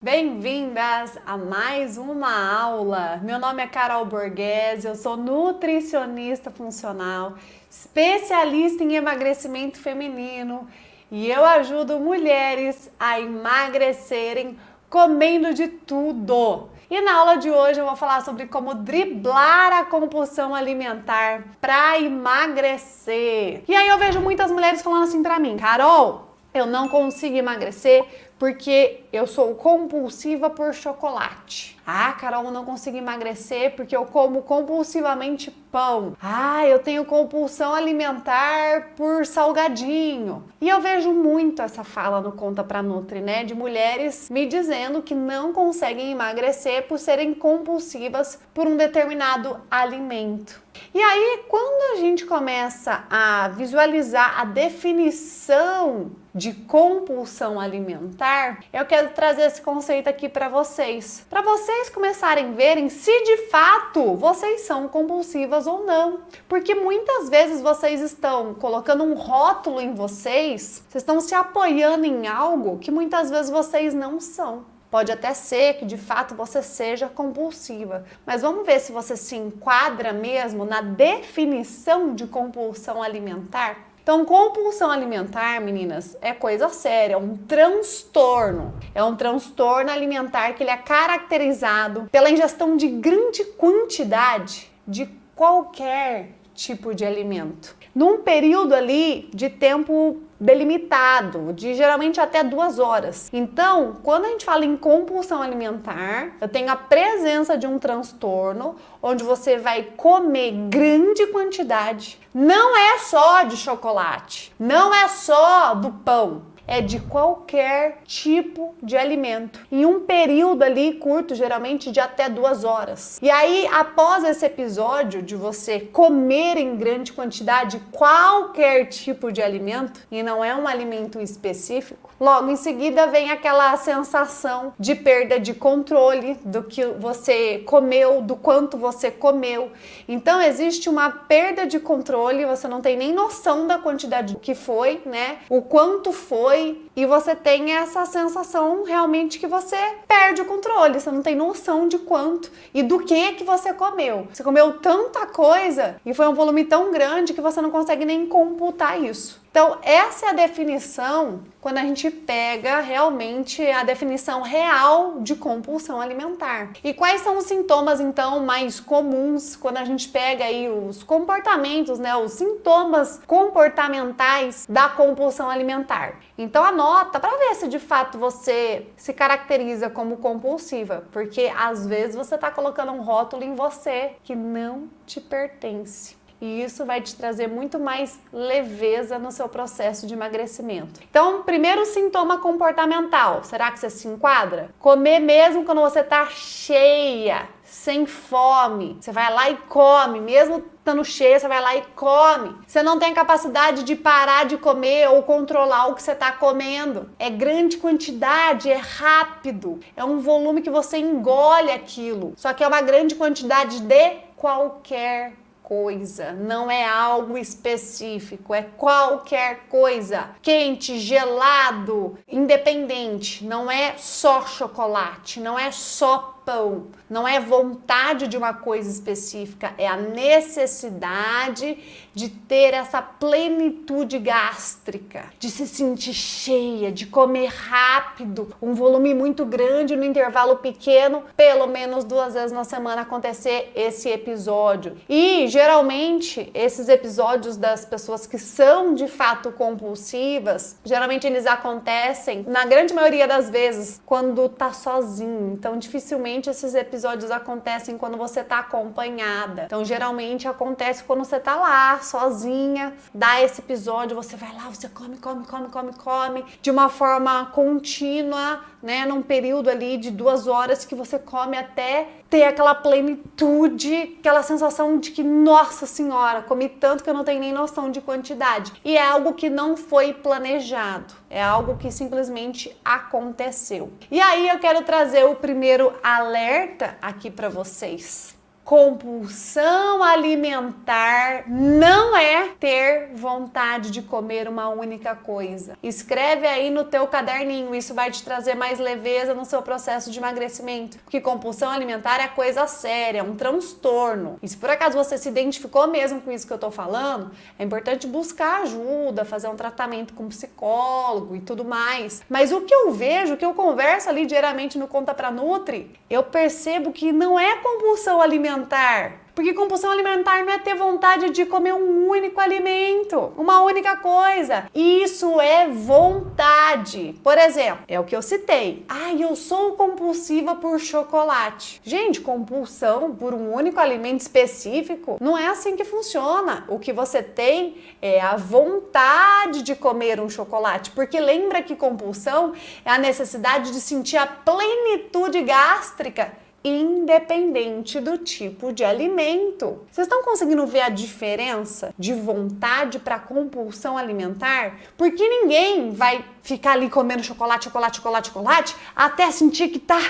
Bem-vindas a mais uma aula. Meu nome é Carol Borghese, eu sou nutricionista funcional, especialista em emagrecimento feminino e eu ajudo mulheres a emagrecerem comendo de tudo. E na aula de hoje eu vou falar sobre como driblar a compulsão alimentar para emagrecer. E aí eu vejo muitas mulheres falando assim para mim: Carol, eu não consigo emagrecer porque eu sou compulsiva por chocolate. Ah, Carol, eu não consigo emagrecer porque eu como compulsivamente pão. Ah, eu tenho compulsão alimentar por salgadinho. E eu vejo muito essa fala no Conta Pra Nutri, né? De mulheres me dizendo que não conseguem emagrecer por serem compulsivas por um determinado alimento. E aí, quando a gente começa a visualizar a definição de compulsão alimentar, eu quero trazer esse conceito aqui para vocês começarem a verem se de fato vocês são compulsivas ou não. Porque muitas vezes vocês estão colocando um rótulo em vocês estão se apoiando em algo que muitas vezes vocês não são. Pode até ser que de fato você seja compulsiva, mas vamos ver se você se enquadra mesmo na definição de compulsão alimentar. Então, compulsão alimentar, meninas, é coisa séria, é um transtorno. É um transtorno alimentar que ele é caracterizado pela ingestão de grande quantidade de qualquer tipo de alimento, num período ali de tempo delimitado, de geralmente até 2 horas. Então, quando a gente fala em compulsão alimentar, eu tenho a presença de um transtorno onde você vai comer grande quantidade. Não é só de chocolate, não é só do pão. É de qualquer tipo de alimento, em um período ali curto, geralmente de até 2 horas. E aí, após esse episódio de você comer em grande quantidade qualquer tipo de alimento, e não é um alimento específico, logo em seguida vem aquela sensação de perda de controle do que você comeu, do quanto você comeu. Então existe uma perda de controle, você não tem nem noção da quantidade que foi, né? O quanto foi, e você tem essa sensação realmente que você perde o controle, você não tem noção de quanto e do que você comeu. Você comeu tanta coisa e foi um volume tão grande que você não consegue nem computar isso. Então, essa é a definição quando a gente pega realmente a definição real de compulsão alimentar. E quais são os sintomas, então, mais comuns quando a gente pega aí os comportamentos, né, os sintomas comportamentais da compulsão alimentar? Então, anota para ver se de fato você se caracteriza como compulsiva, porque às vezes você está colocando um rótulo em você que não te pertence. E isso vai te trazer muito mais leveza no seu processo de emagrecimento. Então, primeiro sintoma comportamental, será que você se enquadra? Comer mesmo quando você tá cheia, sem fome. Você vai lá e come, mesmo estando cheia, você vai lá e come. Você não tem capacidade de parar de comer ou controlar o que você está comendo. É grande quantidade, é rápido, é um volume que você engole aquilo. Só que é uma grande quantidade de qualquer coisa, não é algo específico, é qualquer coisa, quente, gelado, independente, não é só chocolate, não é só pão, não é vontade de uma coisa específica, é a necessidade de ter essa plenitude gástrica, de se sentir cheia, de comer rápido, um volume muito grande no intervalo pequeno, pelo menos 2 vezes na semana acontecer esse episódio. E geralmente esses episódios das pessoas que são de fato compulsivas, geralmente eles acontecem, na grande maioria das vezes, quando tá sozinho. Então dificilmente esses episódios acontecem quando você tá acompanhada. Então geralmente acontece quando você tá lá sozinha, dá esse episódio, você vai lá, você come de uma forma contínua, né, num período ali de 2 horas que você come até ter aquela plenitude, aquela sensação de que, nossa senhora, comi tanto que eu não tenho nem noção de quantidade. E é algo que não foi planejado, é algo que simplesmente aconteceu. E aí eu quero trazer o primeiro alerta aqui para vocês. Compulsão alimentar não é ter vontade de comer uma única coisa. Escreve aí no teu caderninho, isso vai te trazer mais leveza no seu processo de emagrecimento. Porque compulsão alimentar é coisa séria, é um transtorno. E se por acaso você se identificou mesmo com isso que eu tô falando, é importante buscar ajuda, fazer um tratamento com um psicólogo e tudo mais. Mas o que eu vejo, o que eu converso ali diariamente no Conta Pra Nutri, eu percebo que não é compulsão alimentar. Porque compulsão alimentar não é ter vontade de comer um único alimento, uma única coisa. Isso é vontade. Por exemplo, é o que eu citei. Eu sou compulsiva por chocolate. Gente, compulsão por um único alimento específico não é assim que funciona. O que você tem é a vontade de comer um chocolate. Porque lembra que compulsão é a necessidade de sentir a plenitude gástrica, independente do tipo de alimento. Vocês estão conseguindo ver a diferença de vontade para compulsão alimentar? Porque ninguém vai ficar ali comendo chocolate até sentir que tá...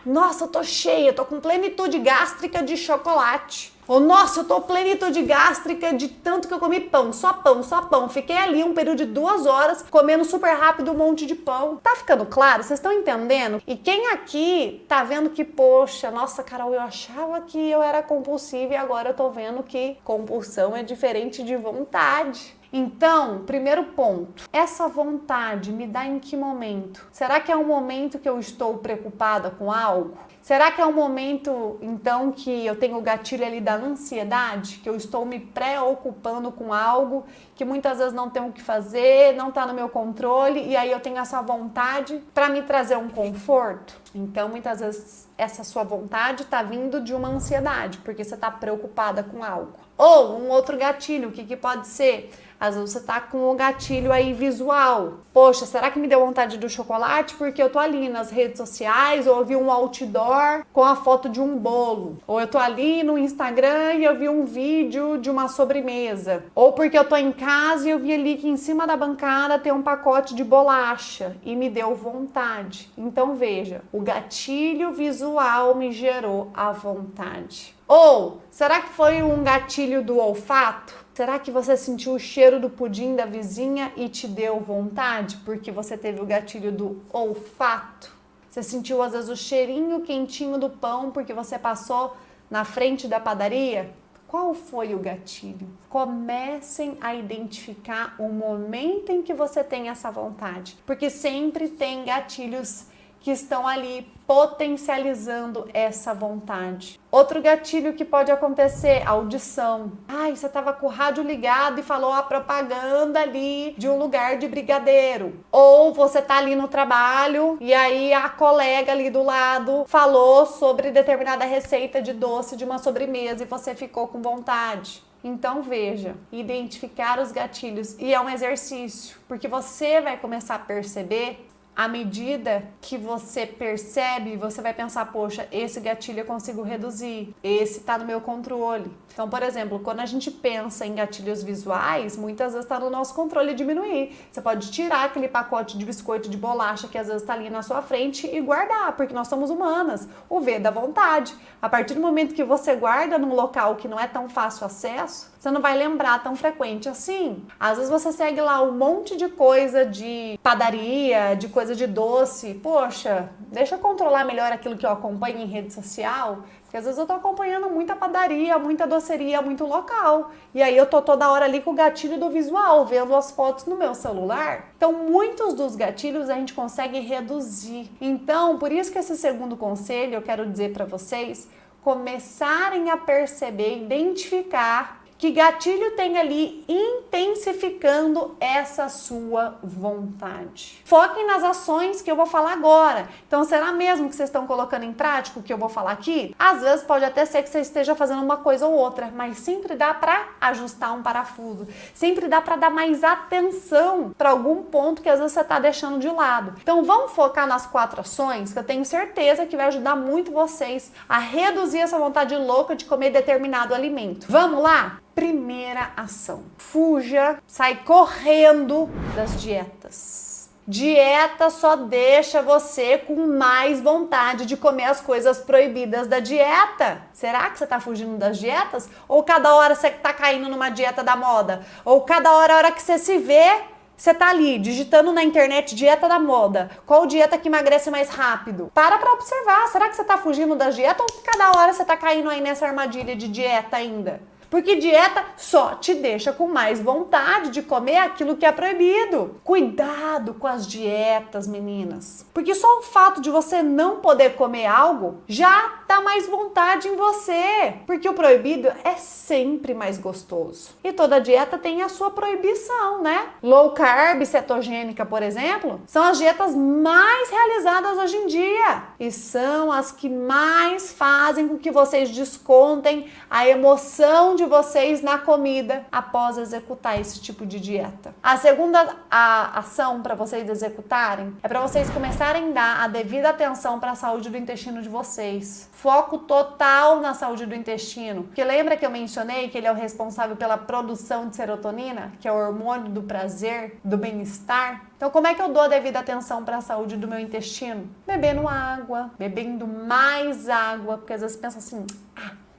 nossa, eu tô cheia, tô com plenitude gástrica de chocolate. Ou, nossa, eu tô plenitude gástrica de tanto que eu comi pão, só pão. Fiquei ali um período de 2 horas comendo super rápido um monte de pão. Tá ficando claro? Vocês estão entendendo? E quem aqui tá vendo que, poxa, nossa, Carol, eu achava que eu era compulsiva e agora eu tô vendo que compulsão é diferente de vontade. Então, primeiro ponto, essa vontade me dá em que momento? Será que é um momento que eu estou preocupada com algo? Será que é um momento, então, que eu tenho o gatilho ali da ansiedade? Que eu estou me preocupando com algo que muitas vezes não tenho o que fazer, não está no meu controle, e aí eu tenho essa vontade para me trazer um conforto? Então, muitas vezes, essa sua vontade está vindo de uma ansiedade, porque você está preocupada com algo. Ou um outro gatilho, o que pode ser? Às vezes você tá com o gatilho aí visual. Poxa, será que me deu vontade do chocolate? Porque eu tô ali nas redes sociais, ou eu vi um outdoor com a foto de um bolo. Ou eu tô ali no Instagram e eu vi um vídeo de uma sobremesa. Ou porque eu tô em casa e eu vi ali que em cima da bancada tem um pacote de bolacha e me deu vontade. Então veja, o gatilho visual me gerou a vontade. Ou será que foi um gatilho do olfato? Será que você sentiu o cheiro do pudim da vizinha e te deu vontade porque você teve o gatilho do olfato? Você sentiu às vezes o cheirinho quentinho do pão porque você passou na frente da padaria? Qual foi o gatilho? Comecem a identificar o momento em que você tem essa vontade, porque sempre tem gatilhos que estão ali potencializando essa vontade. Outro gatilho que pode acontecer, audição. Você estava com o rádio ligado e falou a propaganda ali de um lugar de brigadeiro. Ou você tá ali no trabalho e aí a colega ali do lado falou sobre determinada receita de doce de uma sobremesa e você ficou com vontade. Então veja, identificar os gatilhos, e é um exercício, porque você vai começar a perceber. À medida que você percebe, você vai pensar, poxa, esse gatilho eu consigo reduzir, esse tá no meu controle. Então, por exemplo, quando a gente pensa em gatilhos visuais, muitas vezes está no nosso controle diminuir. Você pode tirar aquele pacote de biscoito de bolacha que às vezes está ali na sua frente e guardar, porque nós somos humanas. O V da vontade. A partir do momento que você guarda num local que não é tão fácil acesso, você não vai lembrar tão frequente assim. Às vezes você segue lá um monte de coisa de padaria, de coisa de doce. Poxa, deixa eu controlar melhor aquilo que eu acompanho em rede social, porque às vezes eu tô acompanhando muita padaria, muita doceria, muito local. E aí eu tô toda hora ali com o gatilho do visual, vendo as fotos no meu celular. Então, muitos dos gatilhos a gente consegue reduzir. Então, por isso que esse segundo conselho eu quero dizer para vocês começarem a perceber, identificar que gatilho tem ali intensificando essa sua vontade. Foquem nas ações que eu vou falar agora. Então, será mesmo que vocês estão colocando em prática o que eu vou falar aqui? Às vezes pode até ser que você esteja fazendo uma coisa ou outra, mas sempre dá para ajustar um parafuso. Sempre dá para dar mais atenção para algum ponto que às vezes você está deixando de lado. Então, vamos focar nas 4 ações que eu tenho certeza que vai ajudar muito vocês a reduzir essa vontade louca de comer determinado alimento. Vamos lá? Primeira ação: fuja, sai correndo das dietas. Dieta só deixa você com mais vontade de comer as coisas proibidas da dieta. Será que você tá fugindo das dietas? Ou cada hora você tá caindo numa dieta da moda? Ou cada hora, a hora que você se vê, você tá ali digitando na internet dieta da moda. Qual dieta que emagrece mais rápido? Para pra observar. Será que você tá fugindo das dietas ou cada hora você tá caindo aí nessa armadilha de dieta ainda? Porque dieta só te deixa com mais vontade de comer aquilo que é proibido. Cuidado com as dietas, meninas. Porque só o fato de você não poder comer algo já dá mais vontade em você. Porque o proibido é sempre mais gostoso. E toda dieta tem a sua proibição, né? Low carb, cetogênica, por exemplo, são as dietas mais realizadas hoje em dia. E são as que mais fazem com que vocês descontem a emoção de vocês na comida após executar esse tipo de dieta. A segunda ação para vocês executarem é para vocês começarem a dar a devida atenção para a saúde do intestino de vocês. Foco total na saúde do intestino. Porque lembra que eu mencionei que ele é o responsável pela produção de serotonina, que é o hormônio do prazer, do bem-estar? Então, como é que eu dou a devida atenção para a saúde do meu intestino? Bebendo água, bebendo mais água, porque às vezes pensa assim,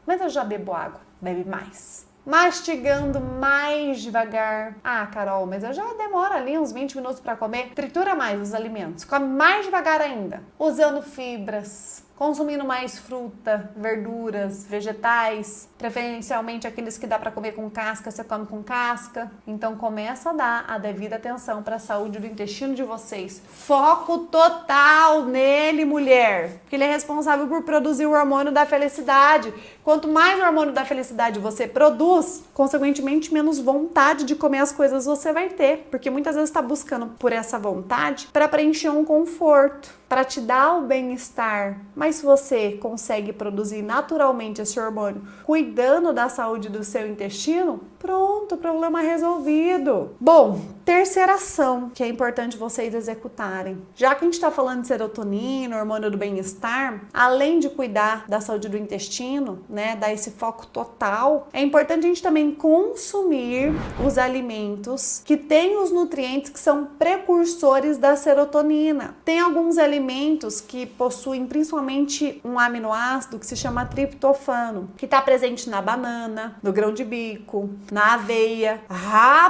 mas eu já bebo água. Bebe mais. Mastigando mais devagar. Carol, mas eu já demoro ali uns 20 minutos para comer. Tritura mais os alimentos. Come mais devagar ainda. Usando fibras. Consumindo mais fruta, verduras, vegetais, preferencialmente aqueles que dá para comer com casca, você come com casca. Então começa a dar a devida atenção para a saúde do intestino de vocês. Foco total nele, mulher, porque ele é responsável por produzir o hormônio da felicidade. Quanto mais hormônio da felicidade você produz, consequentemente menos vontade de comer as coisas você vai ter, porque muitas vezes está buscando por essa vontade para preencher um conforto, para te dar o bem-estar. Mas se você consegue produzir naturalmente esse hormônio, cuidando da saúde do seu intestino, pronto, problema resolvido. Bom, terceira ação que é importante vocês executarem. Já que a gente está falando de serotonina, hormônio do bem-estar, além de cuidar da saúde do intestino, né, dar esse foco total, é importante a gente também consumir os alimentos que têm os nutrientes que são precursores da serotonina. Tem alguns alimentos que possuem principalmente um aminoácido que se chama triptofano, que está presente na banana, no grão de bico, na aveia.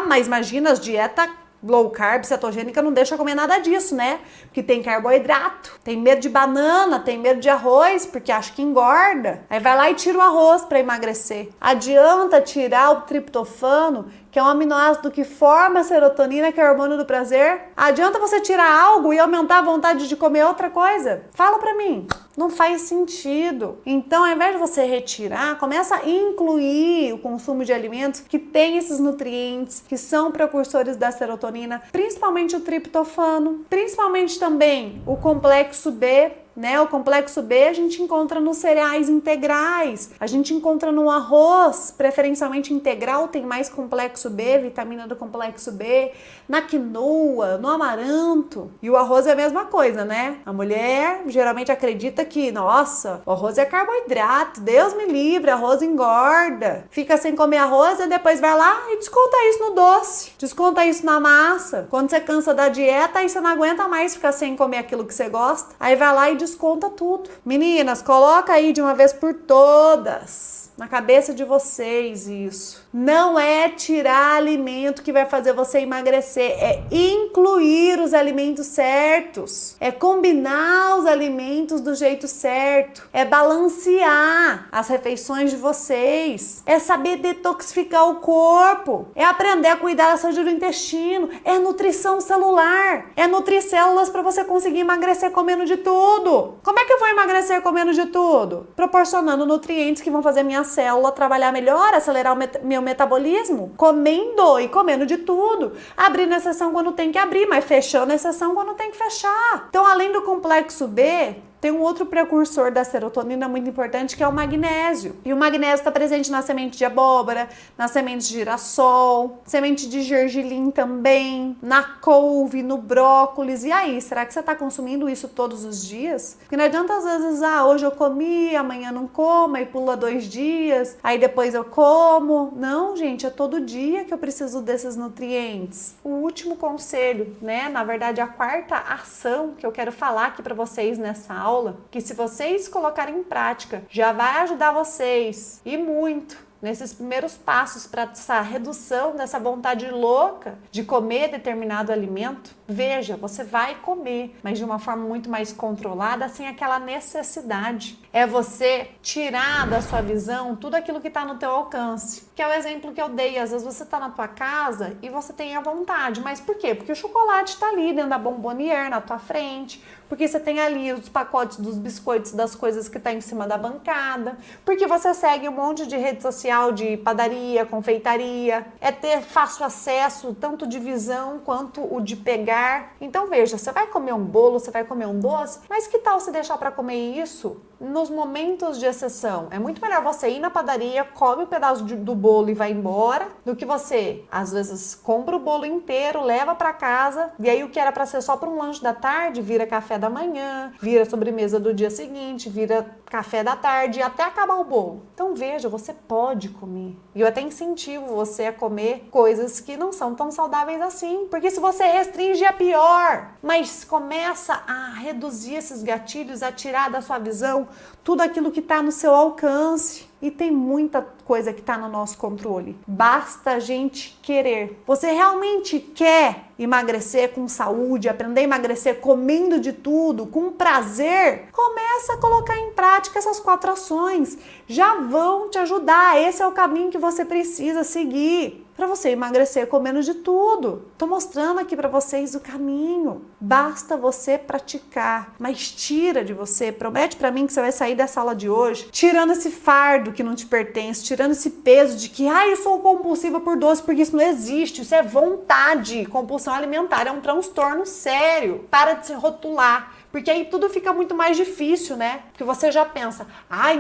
Mas imagina as dietas low carb, cetogênica, não deixa comer nada disso, né? Porque tem carboidrato, tem medo de banana, tem medo de arroz, porque acha que engorda. Aí vai lá e tira o arroz para emagrecer. Adianta tirar o triptofano, que é um aminoácido que forma a serotonina, que é o hormônio do prazer? Adianta você tirar algo e aumentar a vontade de comer outra coisa? Fala pra mim. Não faz sentido. Então, ao invés de você retirar, começa a incluir o consumo de alimentos que têm esses nutrientes, que são precursores da serotonina, principalmente o triptofano, principalmente também o complexo B, né? O complexo B a gente encontra nos cereais integrais, a gente encontra no arroz, preferencialmente integral, tem mais complexo B, vitamina do complexo B, na quinoa, no amaranto. E o arroz é a mesma coisa, né? A mulher geralmente acredita que, nossa, o arroz é carboidrato, Deus me livre, arroz engorda. Fica sem comer arroz e depois vai lá e desconta isso no doce, desconta isso na massa. Quando você cansa da dieta, aí você não aguenta mais ficar sem comer aquilo que você gosta, aí vai lá e desconta tudo. Meninas, coloca aí de uma vez por todas na cabeça de vocês isso. Não é tirar alimento que vai fazer você emagrecer, é incluir os alimentos certos, é combinar os alimentos do jeito certo, é balancear as refeições de vocês, é saber detoxificar o corpo, é aprender a cuidar da saúde do intestino, é nutrição celular, é nutrir células para você conseguir emagrecer comendo de tudo. Como é que eu vou emagrecer comendo de tudo? Proporcionando nutrientes que vão fazer minha célula trabalhar melhor, acelerar o meu metabolismo, comendo e comendo de tudo, abrindo exceção quando tem que abrir, mas fechando exceção quando tem que fechar. Então, além do complexo B, Tem um outro precursor da serotonina muito importante, que é o magnésio. E o magnésio está presente na semente de abóbora, na semente de girassol, semente de gergelim também, na couve, no brócolis. E aí, será que você está consumindo isso todos os dias? Porque não adianta às vezes, hoje eu comi, amanhã não como, aí pula 2 dias, aí depois eu como. Não, gente, é todo dia que eu preciso desses nutrientes. O último conselho, né? Na verdade, a quarta ação que eu quero falar aqui para vocês nessa aula, que se vocês colocarem em prática, já vai ajudar vocês e muito nesses primeiros passos para essa redução dessa vontade louca de comer determinado alimento. Veja, você vai comer, mas de uma forma muito mais controlada, sem aquela necessidade. É você tirar da sua visão tudo aquilo que está no teu alcance. Que é o exemplo que eu dei. Às vezes você está na tua casa e você tem a vontade. Mas por quê? Porque o chocolate está ali dentro da bombonier na tua frente. Porque você tem ali os pacotes dos biscoitos, das coisas que tá em cima da bancada. Porque você segue um monte de rede social de padaria, confeitaria. É ter fácil acesso, tanto de visão quanto o de pegar. Então veja, você vai comer um bolo, você vai comer um doce, mas que tal você deixar para comer isso nos momentos de exceção? É muito melhor você ir na padaria, come um pedaço do bolo e vai embora, do que você, às vezes, compra o bolo inteiro, leva para casa, e aí o que era para ser só para um lanche da tarde, vira café da manhã, vira sobremesa do dia seguinte, vira café da tarde, até acabar o bolo. Então veja, você pode comer. E eu até incentivo você a comer coisas que não são tão saudáveis assim, porque se você restringe é pior. Mas começa a reduzir esses gatilhos, a tirar da sua visão tudo aquilo que está no seu alcance. E tem muita coisa que está no nosso controle. Basta a gente querer. Você realmente quer emagrecer com saúde, aprender a emagrecer comendo de tudo, com prazer? Começa a colocar em prática essas 4 ações. Já vão te ajudar. Esse é o caminho que você precisa seguir para você emagrecer comendo de tudo. Tô mostrando aqui para vocês o caminho. Basta você praticar, mas tira de você, promete para mim que você vai sair dessa aula de hoje tirando esse fardo que não te pertence, tirando esse peso de que, eu sou compulsiva por doce, porque isso não existe, isso é vontade. Compulsão alimentar é um transtorno sério. Para de se rotular. Porque aí tudo fica muito mais difícil, né? Porque você já pensa,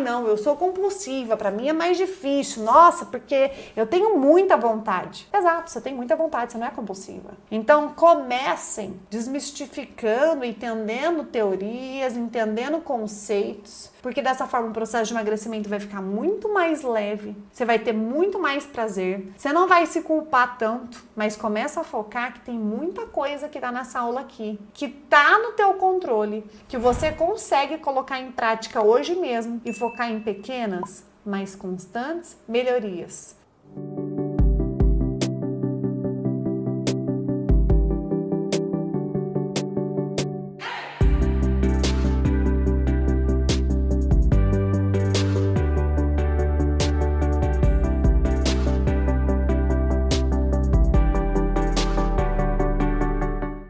não, eu sou compulsiva, pra mim é mais difícil. Nossa, porque eu tenho muita vontade. Exato, você tem muita vontade, você não é compulsiva. Então comecem desmistificando, entendendo teorias, entendendo conceitos, porque dessa forma o processo de emagrecimento vai ficar muito mais leve, você vai ter muito mais prazer, você não vai se culpar tanto, mas começa a focar que tem muita coisa que tá nessa aula aqui, que tá no teu controle, que você consegue colocar em prática hoje mesmo e focar em pequenas, mas constantes melhorias.